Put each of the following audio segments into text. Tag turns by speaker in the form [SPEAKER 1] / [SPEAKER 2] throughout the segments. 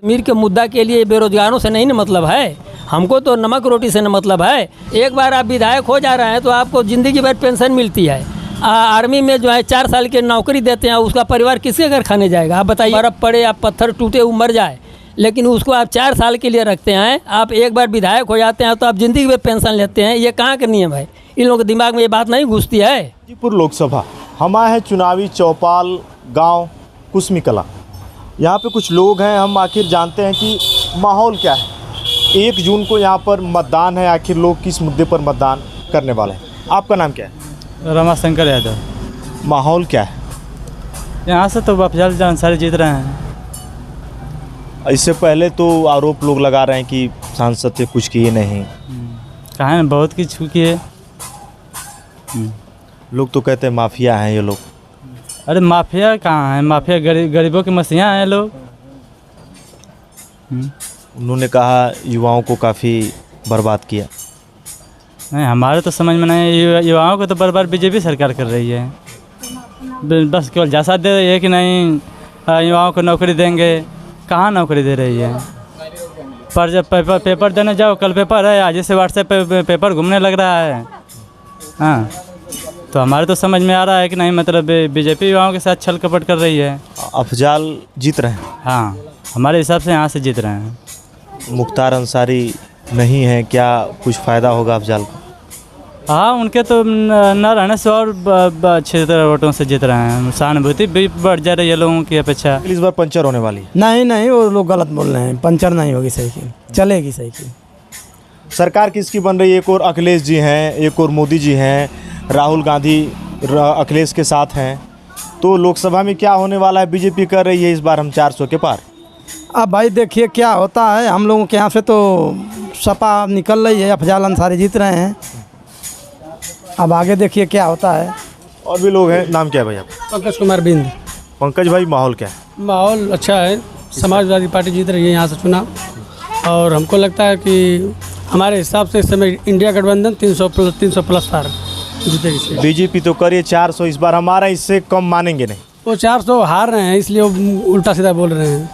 [SPEAKER 1] कश्मीर के मुद्दा के लिए बेरोजगारों से नहीं न मतलब है, हमको तो नमक रोटी से न मतलब है। एक बार आप विधायक हो जा रहे हैं तो आपको ज़िंदगी भर पेंशन मिलती है। आर्मी में जो है 4 साल की नौकरी देते हैं, उसका परिवार किसके घर खाने जाएगा? आप बताइए। बर्फ़ पड़े या पत्थर टूटे वो मर जाए, लेकिन उसको आप 4 साल के लिए रखते हैं। आप एक बार विधायक हो जाते हैं तो आप ज़िंदगी भर पेंशन लेते हैं। ये कहाँ का नियम है? इन लोगों के दिमाग में ये बात नहीं घुसती है।
[SPEAKER 2] गाजीपुर लोकसभा हम आए हैं चुनावी चौपाल गांव कुसमी कला। यहाँ पे कुछ लोग हैं, हम आखिर जानते हैं कि माहौल क्या है। 1 जून को यहाँ पर मतदान है, आखिर लोग किस मुद्दे पर मतदान करने वाले हैं? आपका नाम क्या है?
[SPEAKER 3] रमाशंकर यादव।
[SPEAKER 2] माहौल क्या है
[SPEAKER 3] यहाँ से? तो अफजल अंसारी जीत रहे हैं।
[SPEAKER 2] इससे पहले तो आरोप लोग लगा रहे हैं कि सांसद से कुछ किए नहीं।
[SPEAKER 3] कहाँ है? बहुत कुछ किए।
[SPEAKER 2] लोग तो कहते हैं माफिया हैं ये लोग।
[SPEAKER 3] अरे माफिया कहाँ है? माफिया गरीबों के मसीहा हैं लोग।
[SPEAKER 2] उन्होंने कहा युवाओं को काफ़ी बर्बाद किया।
[SPEAKER 3] नहीं, हमारे तो समझ में नहीं। युवाओं को तो बर्बाद बीजेपी सरकार कर रही है। बस केवल जैसा दे रही है कि नहीं युवाओं को नौकरी देंगे। कहाँ नौकरी दे रही है? पर जब पेपर देने जाओ, कल पेपर है, आज से व्हाट्सएप पे पेपर घूमने लग रहा है। हाँ, तो हमारे तो समझ में आ रहा है कि नहीं, मतलब बीजेपी युवाओं के साथ छल कपट कर रही है।
[SPEAKER 2] अफजाल जीत रहे हैं?
[SPEAKER 3] हाँ, हमारे हिसाब से यहाँ से जीत रहे हैं।
[SPEAKER 2] मुख्तार अंसारी नहीं है, क्या कुछ फ़ायदा होगा अफजाल को?
[SPEAKER 3] हाँ, उनके तो न रहने से और अच्छे वोटों से जीत रहे हैं। सहानुभूति भी बढ़ जा रही है लोगों की अपेक्षा।
[SPEAKER 2] इस बार पंचर होने वाली है?
[SPEAKER 4] नहीं, वो लोग गलत बोल रहे हैं। पंचर नहीं होगी साइकिल, चलेगी साइकिल।
[SPEAKER 2] सरकार किसकी बन रही है? एक और अखिलेश जी हैं, एक और मोदी जी हैं, राहुल गांधी अखिलेश के साथ हैं। तो लोकसभा में क्या होने वाला है? बीजेपी कर रही है इस बार हम 400 के पार।
[SPEAKER 4] अब भाई देखिए क्या होता है। हम लोगों के यहाँ से तो सपा निकल रही है, अफजाल अंसारी जीत रहे हैं। अब आगे देखिए क्या होता है।
[SPEAKER 2] और भी लोग हैं। नाम क्या है भाई आपका?
[SPEAKER 5] पंकज कुमार बिंद।
[SPEAKER 2] पंकज भाई, माहौल क्या है?
[SPEAKER 5] माहौल अच्छा है। समाजवादी पार्टी जीत रही है यहाँ से चुनाव, और हमको लगता है कि हमारे हिसाब से इस समय इंडिया गठबंधन 300 प्लस पार जीतेगी।
[SPEAKER 2] बीजेपी तो करिए 400 इस बार, हमारा इससे कम मानेंगे नहीं।
[SPEAKER 5] वो 400 हार रहे हैं, इसलिए वो उल्टा सीधा बोल रहे हैं।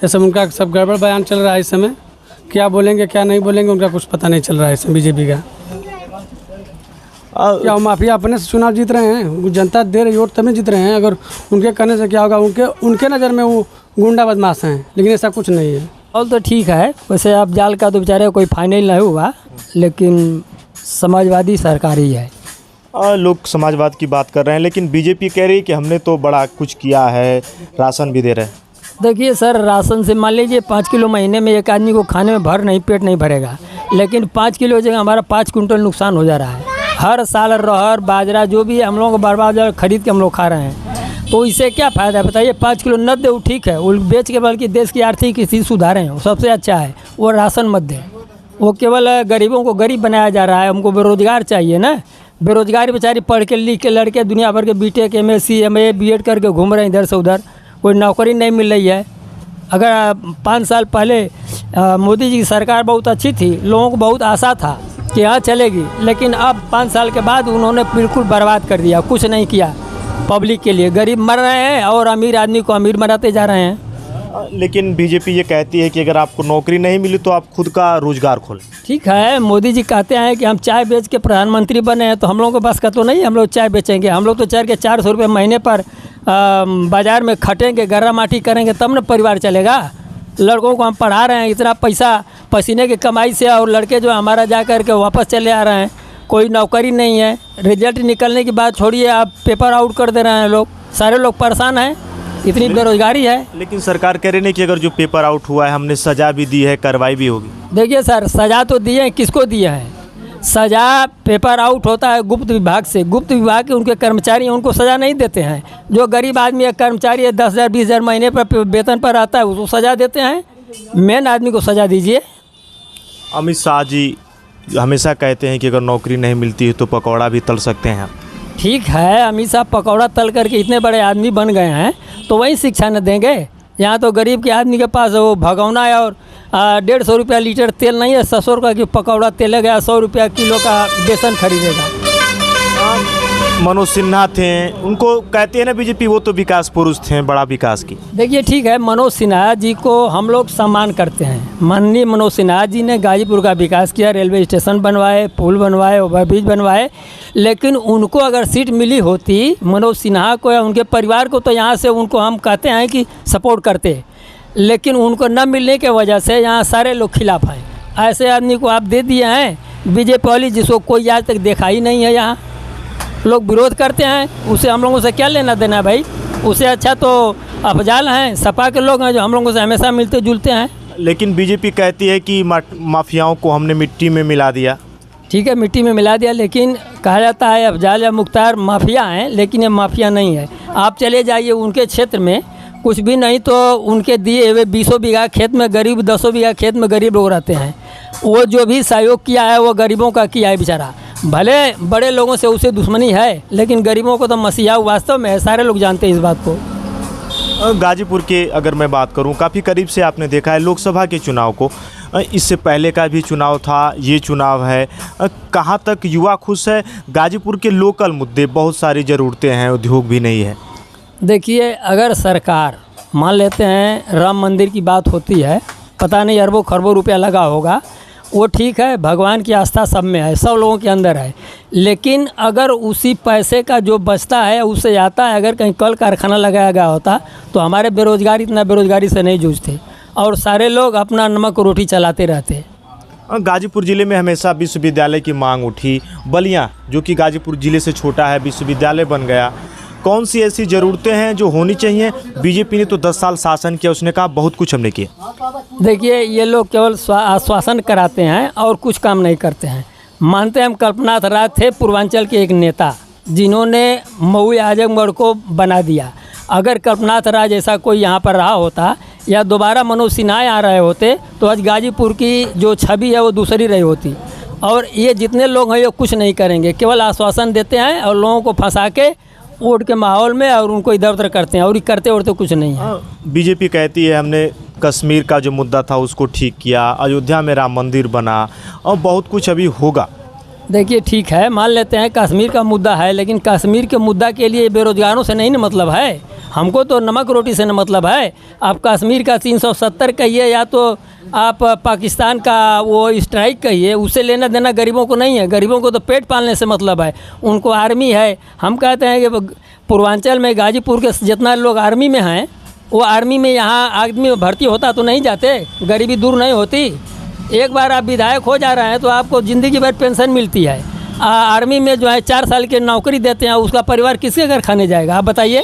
[SPEAKER 5] ये सब उनका सब गड़बड़ बयान चल रहा है इस समय। क्या बोलेंगे क्या नहीं बोलेंगे उनका कुछ पता नहीं चल रहा है इस समय बीजेपी का। क्या माफिया अपने से चुनाव जीत रहे हैं? जनता दे रही वोट तभी जीत रहे हैं। अगर उनके कहने से क्या होगा? उनके नज़र में वो गुंडा बदमाश हैं, लेकिन ऐसा कुछ नहीं है।
[SPEAKER 1] और तो ठीक है, वैसे अब जाल का तो बेचारे कोई फाइनल नहीं हुआ, लेकिन समाजवादी सरकार ही है।
[SPEAKER 2] लोग समाजवाद की बात कर रहे हैं, लेकिन बीजेपी कह रही है कि हमने तो बड़ा कुछ किया है, राशन भी दे रहे हैं।
[SPEAKER 1] देखिए सर, राशन से मान लीजिए 5 किलो महीने में एक आदमी को खाने में पेट नहीं भरेगा, लेकिन 5 किलो जगह हमारा 5 कुंटल नुकसान हो जा रहा है। हर साल रहर बाजरा जो भी हम लोगों को बर्बाद खरीद के हम लोग खा रहे हैं, तो इससे क्या फ़ायदा है बताइए? 5 किलो न दे, वो ठीक है, वो बेच के बल्कि देश की आर्थिक स्थिति सुधारें, वो सबसे अच्छा है। वो राशन मत दें, वो केवल गरीबों को गरीब बनाया जा रहा है। हमको बेरोजगार चाहिए ना। बेरोजगारी बेचारी पढ़ के लिख के लड़के दुनिया भर के BTech MSc MA BEd करके घूम रहे हैं इधर से उधर, कोई नौकरी नहीं मिल रही है। अगर 5 साल पहले मोदी जी की सरकार बहुत अच्छी थी, लोगों को बहुत आशा था कि हाँ चलेगी, लेकिन अब 5 साल के बाद उन्होंने बिल्कुल बर्बाद कर दिया, कुछ नहीं किया पब्लिक के लिए। गरीब मर रहे हैं और अमीर आदमी को अमीर बनाते जा रहे हैं।
[SPEAKER 2] लेकिन बीजेपी ये कहती है कि अगर आपको नौकरी नहीं मिली तो आप खुद का रोजगार खोलें।
[SPEAKER 1] ठीक है, मोदी जी कहते हैं कि हम चाय बेच के प्रधानमंत्री बने हैं, तो हम लोगों के पास का तो नहीं हम लोग चाय बेचेंगे। हम लोग तो चाय के 400 रुपये महीने पर बाज़ार में खटेंगे, गर्रा माटी करेंगे, तब न परिवार चलेगा। लड़कों को हम पढ़ा रहे हैं इतना पैसा पसीने की कमाई से, और लड़के जो हमारा जा कर के वापस चले आ रहे हैं। कोई नौकरी नहीं है, रिजल्ट निकलने की बात छोड़िए, आप पेपर आउट कर दे रहे हैं लोग। सारे लोग परेशान हैं, इतनी बेरोजगारी है।
[SPEAKER 2] लेकिन सरकार कह रही नहीं कि अगर जो पेपर आउट हुआ है हमने सज़ा भी दी है, कार्रवाई भी होगी।
[SPEAKER 1] देखिए सर, सज़ा तो दी है, किसको दिया है? सज़ा पेपर आउट होता है गुप्त विभाग से। गुप्त विभाग के उनके कर्मचारी उनको सज़ा नहीं देते हैं। जो गरीब आदमी है, कर्मचारी है, 10,000 20,000 महीने पर वेतन पर आता है, उसको सज़ा देते हैं। मेन आदमी को सज़ा दीजिए।
[SPEAKER 2] अमित शाह जी हमेशा कहते हैं कि अगर नौकरी नहीं मिलती है तो पकौड़ा भी तल सकते हैं।
[SPEAKER 1] ठीक है, अमित शाह पकौड़ा तल करके इतने बड़े आदमी बन गए हैं, तो वही शिक्षा न देंगे? यहाँ तो गरीब के आदमी के पास वो भगौना है और 150 रुपया लीटर तेल नहीं है, 600 रुपये की पकौड़ा तेल गया, 100 रुपया किलो का बेसन खरीदेगा।
[SPEAKER 2] मनोज सिन्हा थे, उनको कहते हैं ना बीजेपी, वो तो विकास पुरुष थे, बड़ा विकास की।
[SPEAKER 1] देखिए ठीक है, मनोज सिन्हा जी को हम लोग सम्मान करते हैं। माननीय मनोज सिन्हा जी ने गाजीपुर का विकास किया, रेलवे स्टेशन बनवाए, पुल बनवाए, ओवरब्रिज बनवाए। लेकिन उनको अगर सीट मिली होती मनोज सिन्हा को या उनके परिवार को, तो यहाँ से उनको हम कहते हैं कि सपोर्ट करते। लेकिन उनको न मिलने की वजह से यहाँ सारे लोग खिलाफ हैं। ऐसे आदमी को आप दे दिए हैं बीजेपी वाली, जिसको कोई आज तक देखा ही नहीं है। यहाँ लोग विरोध करते हैं, उसे हम लोगों से क्या लेना देना है भाई। उससे अच्छा तो अफजाल हैं, सपा के लोग हैं जो हम लोगों से हमेशा मिलते जुलते हैं।
[SPEAKER 2] लेकिन बीजेपी कहती है कि माफियाओं को हमने मिट्टी में मिला दिया।
[SPEAKER 1] ठीक है, मिट्टी में मिला दिया, लेकिन कहा जाता है अफजाल या मुख्तार माफिया हैं, लेकिन ये माफिया नहीं है। आप चले जाइए उनके क्षेत्र में, कुछ भी नहीं तो उनके दिए हुए 20 बीघा खेत में गरीब, 10 बीघा खेत में गरीब लोग रहते हैं। वो जो भी सहयोग किया है वो गरीबों का किया है बेचारा। भले बड़े लोगों से उसे दुश्मनी है, लेकिन गरीबों को तो मसीहा वास्तव में है, सारे लोग जानते हैं इस बात को।
[SPEAKER 2] गाजीपुर के अगर मैं बात करूं, काफ़ी करीब से आपने देखा है लोकसभा के चुनाव को। इससे पहले का भी चुनाव था, ये चुनाव है। कहां तक युवा खुश है? गाजीपुर के लोकल मुद्दे, बहुत सारी ज़रूरतें हैं, उद्योग भी नहीं है।
[SPEAKER 1] देखिए, अगर सरकार मान लेते हैं राम मंदिर की बात होती है, पता नहीं अरबों खरबों रुपया लगा होगा, वो ठीक है, भगवान की आस्था सब में है, सब लोगों के अंदर है। लेकिन अगर उसी पैसे का जो बचता है उससे जाता है, अगर कहीं कल कारखाना लगाया गया होता तो हमारे बेरोजगार इतना बेरोजगारी से नहीं जूझते और सारे लोग अपना नमक रोटी चलाते रहते।
[SPEAKER 2] गाजीपुर ज़िले में हमेशा विश्वविद्यालय की मांग उठी। बलिया जो कि गाजीपुर ज़िले से छोटा है, विश्वविद्यालय बन गया। कौन सी ऐसी ज़रूरतें हैं जो होनी चाहिए? बीजेपी ने तो 10 साल शासन किया, उसने कहा बहुत कुछ हमने किया।
[SPEAKER 1] देखिए, ये लोग केवल आश्वासन कराते हैं और कुछ काम नहीं करते हैं। मानते हैं हम कल्पनाथ राज थे पूर्वांचल के एक नेता, जिन्होंने मऊ आजमगढ़ को बना दिया। अगर कल्पनाथ राज ऐसा कोई यहाँ पर रहा होता या दोबारा मनोज सिन्हा आ रहे होते तो आज गाजीपुर की जो छवि है वो दूसरी रही होती। और ये जितने लोग हैं ये कुछ नहीं करेंगे, केवल आश्वासन देते हैं और लोगों को फंसा के वोट के माहौल में और उनको इधर उधर करते हैं और करते उड़ते कुछ नहीं है।
[SPEAKER 2] बीजेपी कहती है हमने कश्मीर का जो मुद्दा था उसको ठीक किया, अयोध्या में राम मंदिर बना और बहुत कुछ अभी होगा।
[SPEAKER 1] देखिए ठीक है, मान लेते हैं कश्मीर का मुद्दा है, लेकिन कश्मीर के मुद्दा के लिए बेरोजगारों से नहीं न मतलब है, हमको तो नमक रोटी से न मतलब है। आप कश्मीर का 370 कहिए या तो आप पाकिस्तान का वो स्ट्राइक कहिए, उससे लेना देना गरीबों को नहीं है। गरीबों को तो पेट पालने से मतलब है, उनको आर्मी है। हम कहते हैं कि पूर्वांचल में गाजीपुर के जितना लोग आर्मी में हैं, वो आर्मी में यहाँ आदमी भर्ती होता तो नहीं जाते, गरीबी दूर नहीं होती। एक बार आप विधायक हो जा रहे हैं तो आपको ज़िंदगी भर पेंशन मिलती है। आर्मी में जो है 4 साल की नौकरी देते हैं, उसका परिवार किसके घर खाने जाएगा? आप बताइए।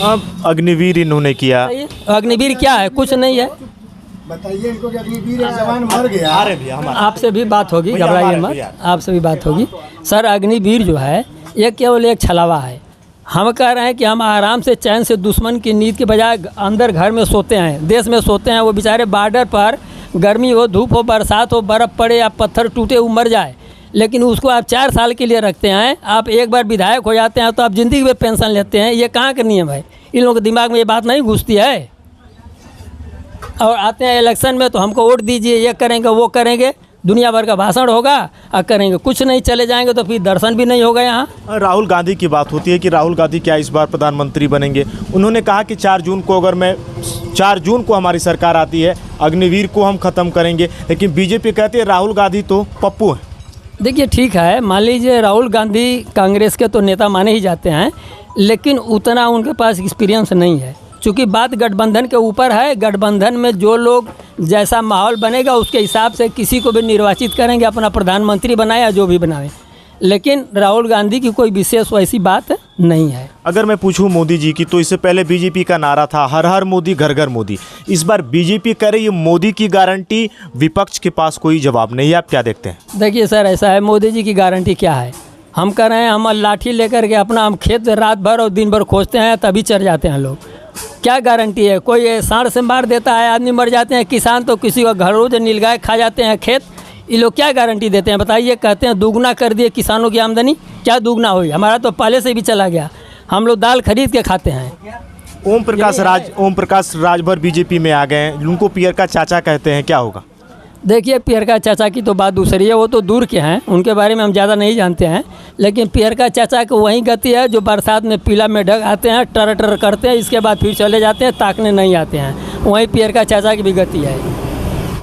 [SPEAKER 2] अब अग्निवीर इन्होंने किया।
[SPEAKER 1] अग्निवीर क्या है? कुछ नहीं है।
[SPEAKER 6] बताइए इनको कि अग्निवीर जवान मर गया।
[SPEAKER 1] आपसे भी बात होगी, घबराइए मत, आपसे भी बात होगी। सर, अग्निवीर जो है ये केवल एक छलावा है। हम कह रहे हैं कि हम आराम से चैन से दुश्मन की नींद के बजाय अंदर घर में सोते हैं, देश में सोते हैं। वो बेचारे बॉर्डर पर गर्मी हो, धूप हो, बरसात हो, बर्फ़ पड़े या पत्थर टूटे, वो मर जाए, लेकिन उसको आप 4 साल के लिए रखते हैं। आप एक बार विधायक हो जाते हैं तो आप ज़िंदगी में पेंशन लेते हैं। ये कहाँ का नियम है? इन लोगों के दिमाग में ये बात नहीं घुसती है। और आते हैं इलेक्शन में तो हमको वोट दीजिए, ये करेंगे वो करेंगे, दुनिया भर का भाषण होगा और करेंगे कुछ नहीं, चले जाएंगे तो फिर दर्शन भी नहीं होगा यहाँ।
[SPEAKER 2] राहुल गांधी की बात होती है कि राहुल गांधी क्या इस बार प्रधानमंत्री बनेंगे। उन्होंने कहा कि 4 जून को हमारी सरकार आती है, अग्निवीर को हम ख़त्म करेंगे। लेकिन बीजेपी कहती है राहुल गांधी तो पप्पू हैं।
[SPEAKER 1] देखिए ठीक है, मान लीजिए राहुल गांधी कांग्रेस के तो नेता माने ही जाते हैं, लेकिन उतना उनके पास एक्सपीरियंस नहीं है। चूँकि बात गठबंधन के ऊपर है, गठबंधन में जो लोग जैसा माहौल बनेगा उसके हिसाब से किसी को भी निर्वाचित करेंगे, अपना प्रधानमंत्री बनाए या जो भी बनाए। लेकिन राहुल गांधी की कोई विशेष वैसी बात नहीं है।
[SPEAKER 2] अगर मैं पूछूं मोदी जी की, तो इससे पहले बीजेपी का नारा था हर हर मोदी घर घर मोदी। इस बार बीजेपी कह रही है मोदी की गारंटी, विपक्ष के पास कोई जवाब नहीं है। आप क्या देखते हैं?
[SPEAKER 1] देखिए सर, ऐसा है, मोदी जी की गारंटी क्या है? हम कह रहे हैं हम लाठी लेकर के अपना हम खेत रात भर और दिन भर खोजते हैं, तभी चढ़ जाते हैं लोग। क्या गारंटी है? कोई सांड से मार देता है, आदमी मर जाते हैं, किसान तो किसी का घर रोज नीलगाय खा जाते हैं खेत। ये लोग क्या गारंटी देते हैं बताइए? कहते हैं दुगना कर दिए किसानों की आमदनी। क्या दुगना हुई? हमारा तो पहले से भी चला गया, हम लोग दाल खरीद के खाते हैं।
[SPEAKER 2] ओम प्रकाश राजभर बीजेपी में आ गए हैं, उनको पियर का चाचा कहते हैं, क्या होगा?
[SPEAKER 1] देखिए पियरका चाचा की तो बात दूसरी है, वो तो दूर के हैं, उनके बारे में हम ज़्यादा नहीं जानते हैं। लेकिन पियरका चाचा को वही गति है जो बरसात में पीला में ढक आते हैं, टर टर करते हैं, इसके बाद फिर चले जाते हैं, ताकने नहीं आते हैं। वही पियरका चाचा की भी गति है।